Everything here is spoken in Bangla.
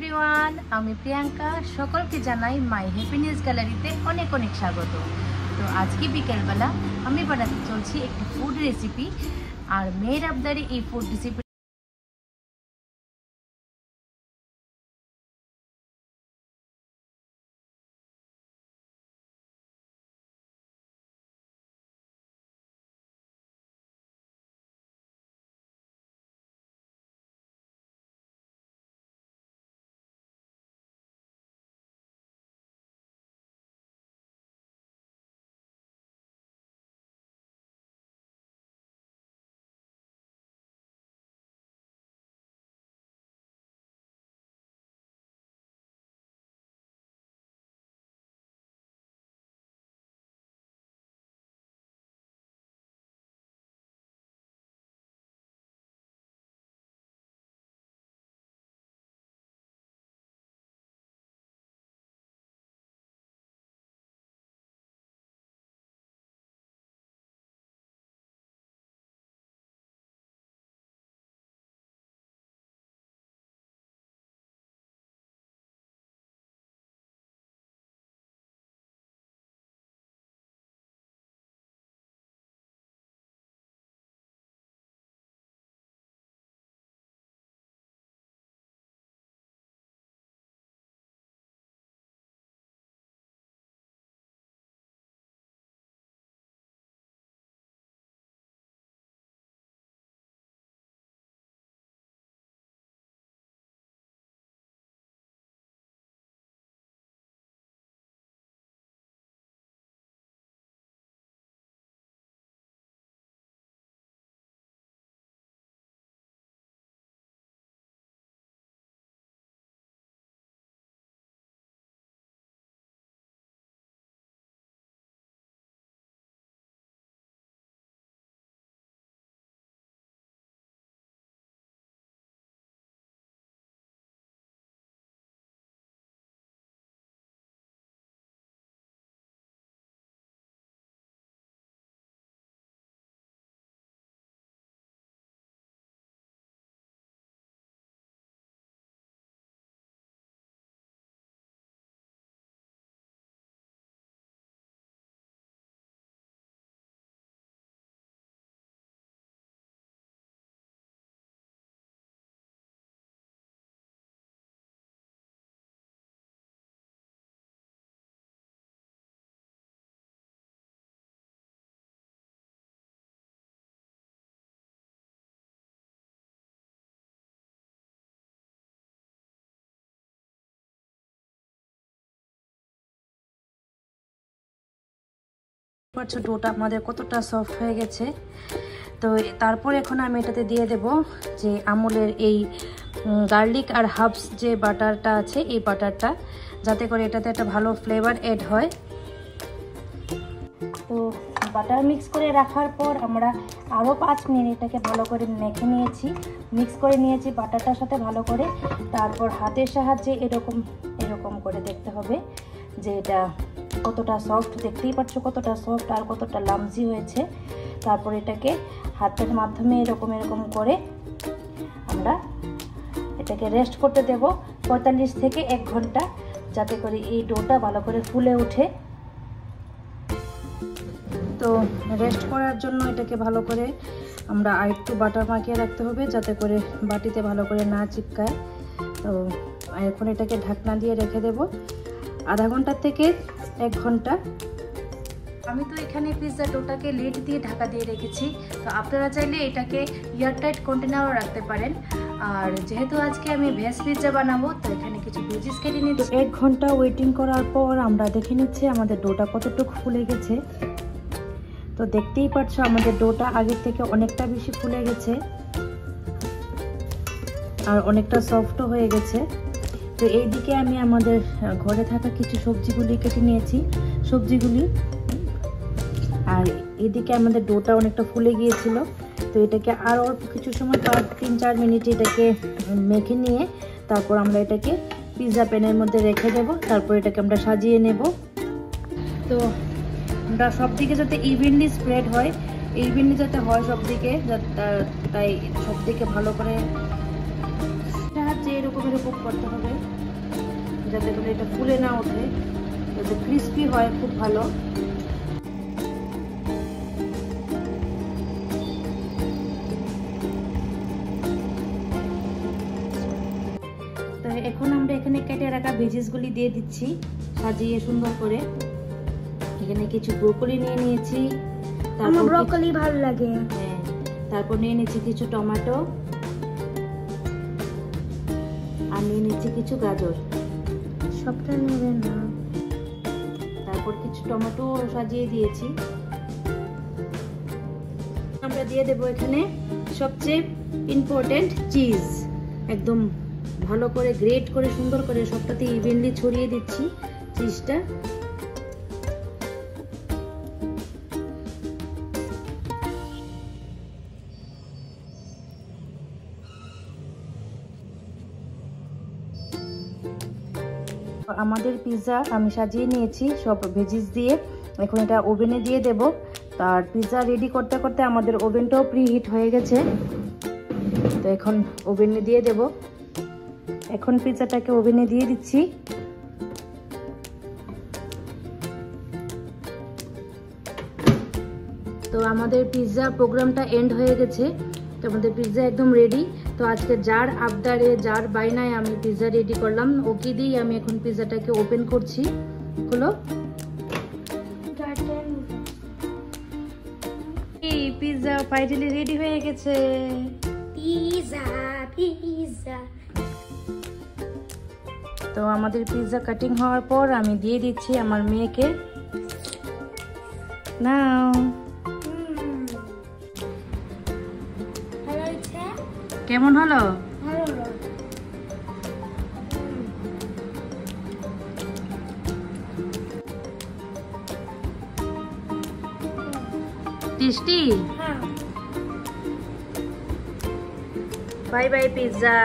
এভরিওয়ান, আমি প্রিয়াঙ্কা। সকলকে জানাই মাই হ্যাপিনেস গ্যালারিতে অনেক অনেক স্বাগত। তো আজকে বিকেলবেলা আমি বানাতে চলছি একটি ফুড রেসিপি, আর মেয়ের আবদারে এই ফুড রেসিপি ডোটা আমাদের কতটা সফট হয়ে গেছে। তো তারপর এখন আমি এটাতে দিয়ে দেব যে আমুলের এই গার্লিক আর হার্বস যে বাটারটা আছে, এই বাটারটা, যাতে করে এটাতে একটা ভালো ফ্লেভার এড হয়। তো বাটার মিক্স করে রাখার পর আমরা আরও 5 মিনিট এটাকে ভালো করে মেখে নিয়েছি, মিক্স করে নিয়েছি বাটারটার সাথে ভালো করে। তারপর হাতের সাহায্যে এরকম করে দেখতে হবে যে এটা কতটা সফট, দেখতেই পাচ্ছ কতটা সফট আর কতটা লামজি হয়েছে। তারপর এটাকে হাতের মাধ্যমে এরকম করে আমরা এটাকে রেস্ট করতে দেব 45 থেকে 1 ঘন্টা, যাতে করে এই ডোটা ভালো করে ফুলে ওঠে। তো রেস্ট করার জন্য এটাকে ভালো করে আমরা আরেকটু বাটার মাখিয়ে রাখতে হবে, যাতে করে বাটিতে ভালো করে না চিপকায়। তো এখন এটাকে ঢাকনা দিয়ে রেখে দেব আধা ঘন্টা থেকে 1 ঘন্টা। আমি তো এখানে পিৎজা ডোটাকে লিড দিয়ে ঢাকা দিয়ে রেখেছি। তো আপনারা চাইলে এটাকে এয়ারটাইট কন্টেনারও রাখতে পারেন। আর যেহেতু আজকে আমি ভেজ পিৎজা বানাবো, তো এখানে কিছু ভেজিস কেটে নিচ্ছি। 1 ঘন্টা ওয়েটিং করার পর আমরা দেখে নিচ্ছি আমাদের ডোটা কতটুকু ফুলে গেছে। তো দেখতেই পাচ্ছ আমাদের ডোটা আগের থেকে অনেকটা বেশি ফুলে গেছে আর অনেকটা সফটও হয়ে গেছে। তো এইদিকে আমি আমাদের ঘরে থাকা কিছু সবজিগুলি কেটে নিয়েছি, সবজিগুলি। আর এদিকে আমাদের ডোটা অনেকটা ফুলে গিয়েছিল। তো এটাকে আর অল্প কিছু সময়, 3-4 মিনিট এটাকে মেখে নিয়ে তারপর আমরা এটাকে পিৎজা প্যানের মধ্যে রেখে দেব। তারপর এটাকে আমরা সাজিয়ে নেব। তো আমরা সব দিকে যাতে ইভেনলি স্প্রেড হয়, ইভেনলি যাতে হয় সব দিকে, তাই সব দিকে ভালো করে সাহায্যে এরকম এরকম করতে হবে যাতে করে এটা ফুলে না ওঠে, যাতে ক্রিস্পি হয় খুব ভালো। তো এখন আমরা এখানে কেটে রাখা ভেজিসগুলি দিয়ে দিচ্ছি সাজিয়ে সুন্দর করে। এখানে কিছু ব্রোকলি নিয়ে নিয়েছি, আমার ব্রোকলি ভালো লাগে। হ্যাঁ, তারপর নিয়ে নিয়েছি কিছু টমেটো, আর নিয়ে নিচ্ছি কিছু গাজর। সবটা নেবেন না। তারপর কিছু টমেটো সাজিয়ে দিয়েছি। আমরা দিয়ে দেবো এখানে সবচেয়ে ইম্পর্টেন্ট চিজ। একদম ভালো করে গ্রেট করে সুন্দর করে সবটাতে ইভেনলি ছড়িয়ে দিচ্ছি চিজটা। আমাদের পিৎজা আমি সাজিয়ে নিয়েছি সব ভেজিস দিয়ে। এখন এটা ওভেনে দিয়ে দেব। তার পিৎজা রেডি করতে করতে আমাদের ওভেনটাও প্রি হিট হয়ে গেছে। তো এখন ওভেনে দিয়ে দেব। এখন পিৎজাটাকে ওভেনে দিয়ে দিচ্ছি। তো আমাদের পিৎজা প্রোগ্রামটা এন্ড হয়ে গেছে। তো আমাদের পিৎজা একদম রেডি। তো আজকে যার আবদারে যার বাইনায় আমি পিৎজা রেডি করলাম, ওকে দিয়েই আমি এখন পিৎজাটাকে ওপেন করছি। হলো এই পিৎজা ফাইনালি রেডি হয়ে গেছে। Pizza pizza. তো আমাদের পিৎজা কাটিং হওয়ার পর আমি দিয়ে দিচ্ছি আমার মেয়েকে। নাও, কেমন হলো? টেস্টি? হ্যাঁ। Bye bye pizza.